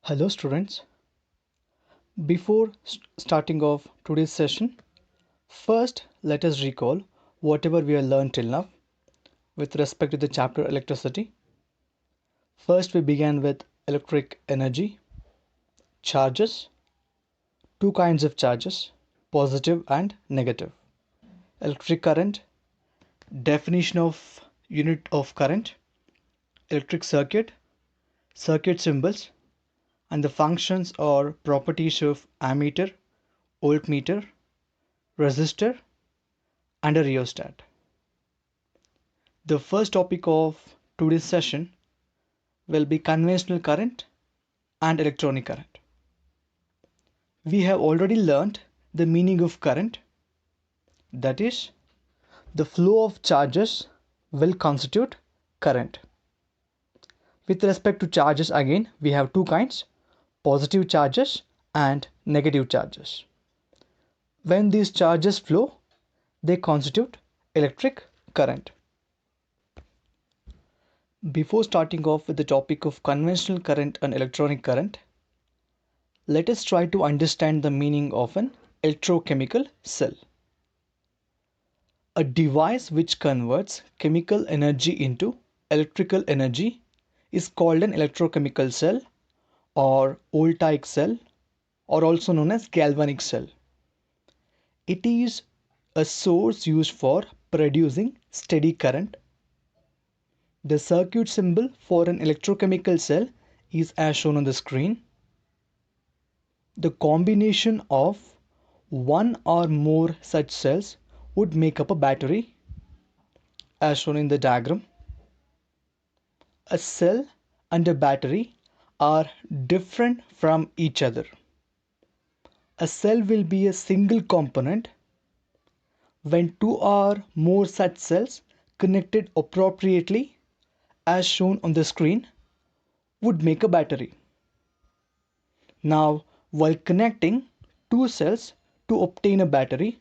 Hello students. Before starting off today's session, first let us recall whatever we have learned till now with respect to the chapter electricity. First we began with electric energy, charges, two kinds of charges, positive and negative. Electric current, definition of unit of current, electric circuit, circuit symbols, and the functions or properties of ammeter, voltmeter, resistor, and a rheostat. The first topic of today's session will be conventional current and electronic current. We have already learned the meaning of current, that is, the flow of charges will constitute current. With respect to charges, again, we have two kinds, positive charges and negative charges. When these charges flow, they constitute electric current. Before starting off with the topic of conventional current and electronic current, let us try to understand the meaning of an electrochemical cell. A device which converts chemical energy into electrical energy is called an electrochemical cell or voltaic cell, or also known as galvanic cell. It is a source used for producing steady current. The circuit symbol for an electrochemical cell is as shown on the screen. The combination of one or more such cells would make up a battery, as shown in the diagram. A cell and a battery are different from each other. A cell will be a single component when two or more such cells connected appropriately, as shown on the screen, would make a battery. Now, while connecting two cells to obtain a battery,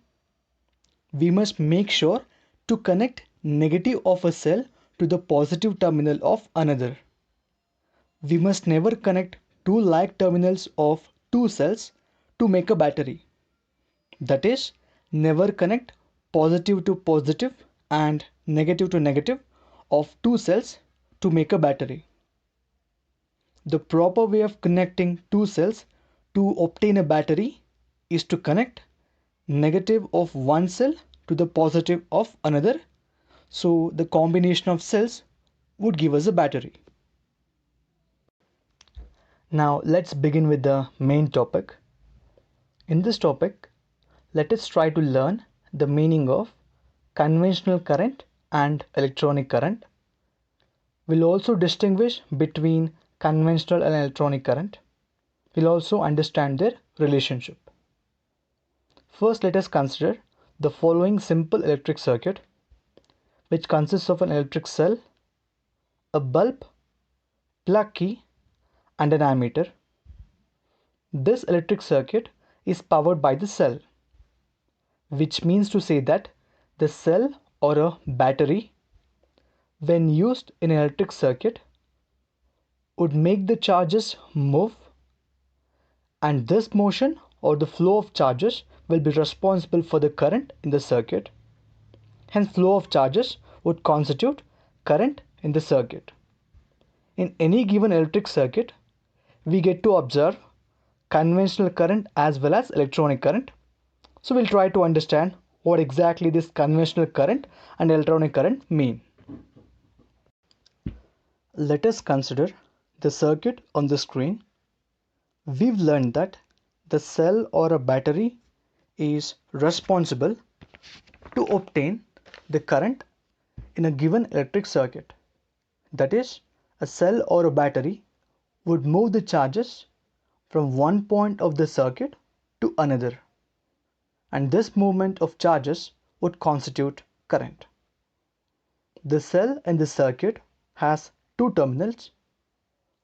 we must make sure to connect negative of a cell to the positive terminal of another. We must never connect two like terminals of two cells to make a battery. That is, never connect positive to positive and negative to negative of two cells to make a battery. The proper way of connecting two cells to obtain a battery is to connect negative of one cell to the positive of another, so the combination of cells would give us a battery. Now let's begin with the main topic. In this topic, let us try to learn the meaning of conventional current and electronic current. We'll also distinguish between conventional and electronic current. We'll also understand their relationship. First, let us consider the following simple electric circuit, which consists of an electric cell, a bulb, plug key, and an ammeter. This electric circuit is powered by the cell, which means to say that the cell or a battery, when used in an electric circuit, would make the charges move, and this motion or the flow of charges will be responsible for the current in the circuit. Hence, flow of charges would constitute current in the circuit. In any given electric circuit, we get to observe conventional current as well as electronic current. So we'll try to understand what exactly this conventional current and electronic current mean. Let us consider the circuit on the screen. We've learned that the cell or a battery is responsible to obtain the current in a given electric circuit. That is, a cell or a battery would move the charges from one point of the circuit to another, and this movement of charges would constitute current. The cell in the circuit has two terminals,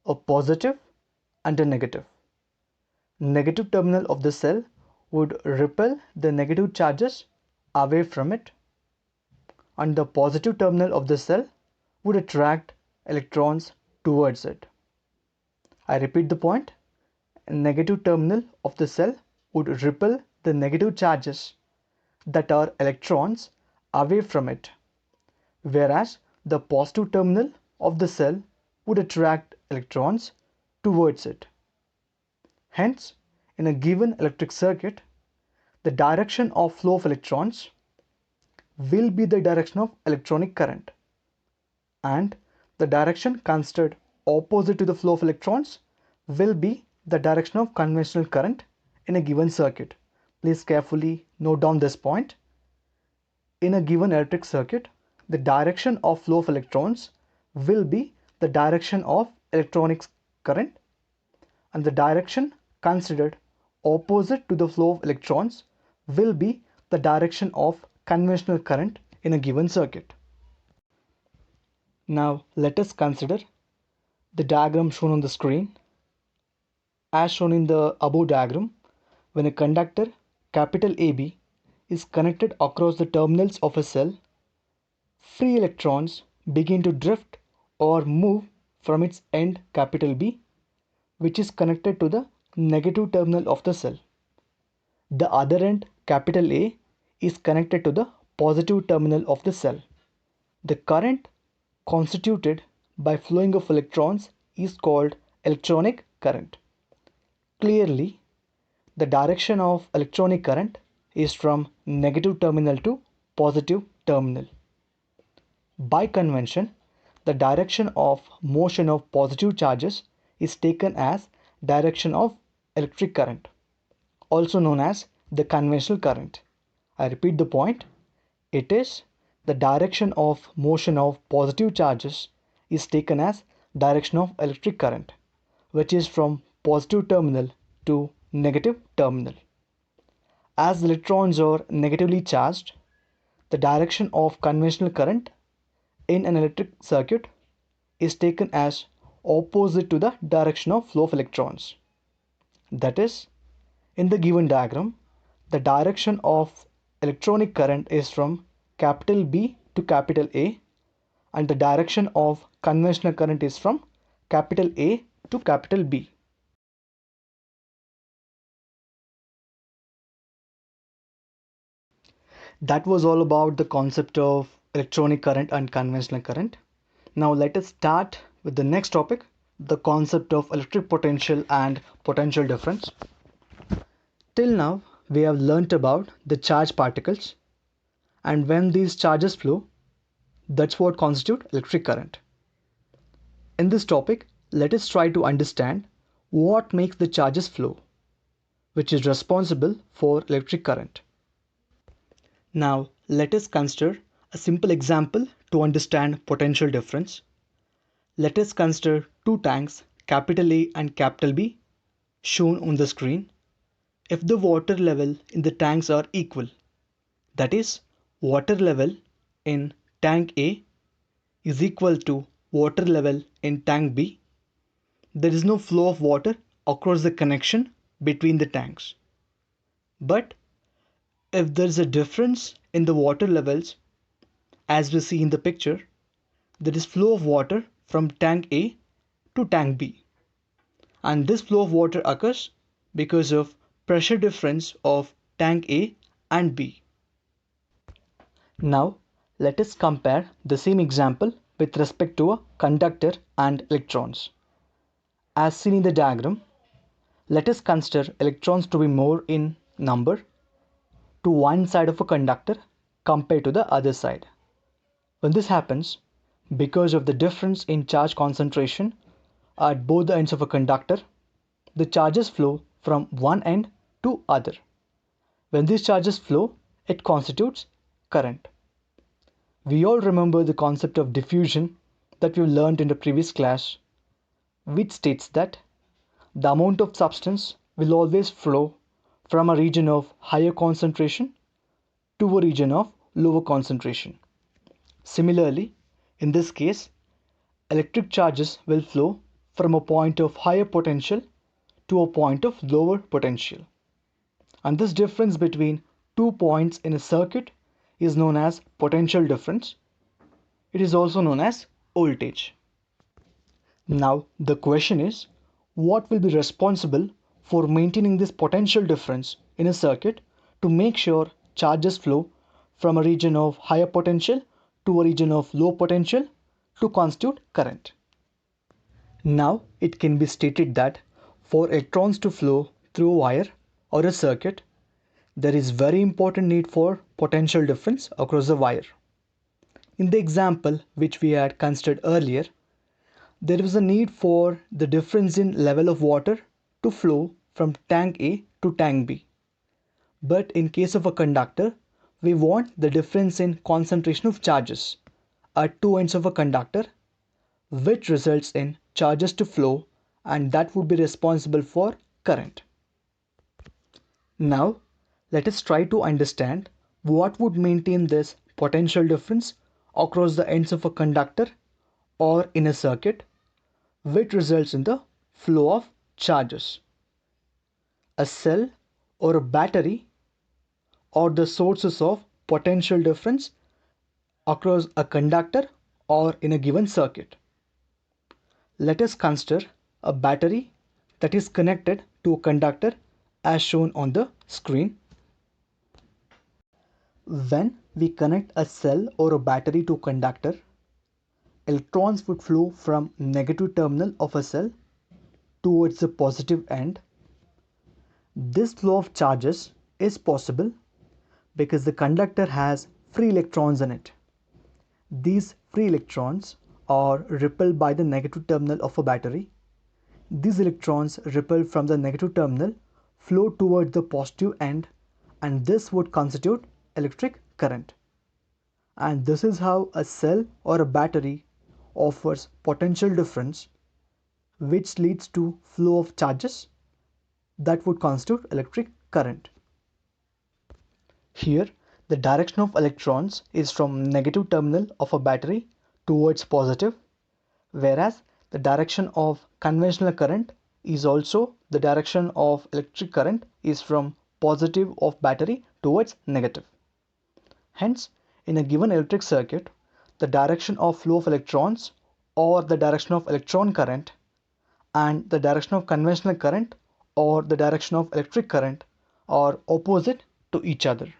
a positive and a negative. Negative terminal of the cell would repel the negative charges away from it, and the positive terminal of the cell would attract electrons towards it. I repeat the point. negative terminal of the cell would repel the negative charges that are electrons away from it, whereas the positive terminal of the cell would attract electrons towards it. Hence, in a given electric circuit, the direction of flow of electrons will be the direction of electronic current, and the direction considered opposite to the flow of electrons will be the direction of conventional current in a given circuit. Please carefully note down this point. In a given electric circuit, the direction of flow of electrons will be the direction of electronic current, and the direction considered opposite to the flow of electrons will be the direction of conventional current in a given circuit. Now let us consider the diagram shown on the screen. As shown in the above diagram, when a conductor capital AB is connected across the terminals of a cell, free electrons begin to drift or move from its end capital B, which is connected to the negative terminal of the cell. The other end capital A is connected to the positive terminal of the cell. The current constituted by flowing of electrons is called electronic current. Clearly, the direction of electronic current is from negative terminal to positive terminal. By convention, the direction of motion of positive charges is taken as direction of electric current, also known as the conventional current. I repeat the point. It is the direction of motion of positive charges is taken as direction of electric current, which is from positive terminal to negative terminal. As electrons are negatively charged, the direction of conventional current in an electric circuit is taken as opposite to the direction of flow of electrons. That is, in the given diagram, the direction of electronic current is from capital B to capital A, and the direction of conventional current is from capital A to capital B. That was all about the concept of electronic current and conventional current. Now let us start with the next topic, the concept of electric potential and potential difference. Till now, we have learnt about the charged particles, and when these charges flow, that's what constitutes electric current. In this topic, let us try to understand what makes the charges flow, which is responsible for electric current. Now, let us consider a simple example to understand potential difference. Let us consider two tanks, capital A and capital B, shown on the screen. If the water level in the tanks are equal, that is, water level in tank A is equal to water level in tank B, there is no flow of water across the connection between the tanks. But if there is a difference in the water levels, as we see in the picture, there is flow of water from tank A to tank B. And this flow of water occurs because of pressure difference of tank A and B. Now, let us compare the same example with respect to a conductor and electrons. As seen in the diagram, let us consider electrons to be more in number to one side of a conductor compared to the other side. When this happens, because of the difference in charge concentration at both the ends of a conductor, the charges flow from one end to other. When these charges flow, it constitutes current. We all remember the concept of diffusion that we learned in the previous class, which states that the amount of substance will always flow from a region of higher concentration to a region of lower concentration. Similarly, in this case, electric charges will flow from a point of higher potential to a point of lower potential. And this difference between 2 points in a circuit is known as potential difference. It is also known as voltage. Now the question is, what will be responsible for maintaining this potential difference in a circuit to make sure charges flow from a region of higher potential to a region of low potential to constitute current. Now it can be stated that for electrons to flow through a wire or a circuit, there is very important need for potential difference across the wire. In the example which we had considered earlier, there was a need for the difference in level of water to flow from tank A to tank B. But in case of a conductor, we want the difference in concentration of charges at two ends of a conductor, which results in charges to flow, and that would be responsible for current. Now, let us try to understand what would maintain this potential difference across the ends of a conductor or in a circuit, which results in the flow of charges. A cell or a battery are the sources of potential difference across a conductor or in a given circuit. Let us consider a battery that is connected to a conductor as shown on the screen. When we connect a cell or a battery to a conductor, electrons would flow from negative terminal of a cell towards the positive end. This flow of charges is possible because the conductor has free electrons in it. These free electrons are repelled by the negative terminal of a battery. These electrons repelled from the negative terminal flow towards the positive end, and this would constitute electric current. And this is how a cell or a battery offers potential difference, which leads to flow of charges that would constitute electric current. Here, the direction of electrons is from negative terminal of a battery towards positive, whereas the direction of conventional current is also the direction of electric current is from positive of battery towards negative. Hence, in a given electric circuit, the direction of flow of electrons or the direction of electron current and the direction of conventional current or the direction of electric current are opposite to each other.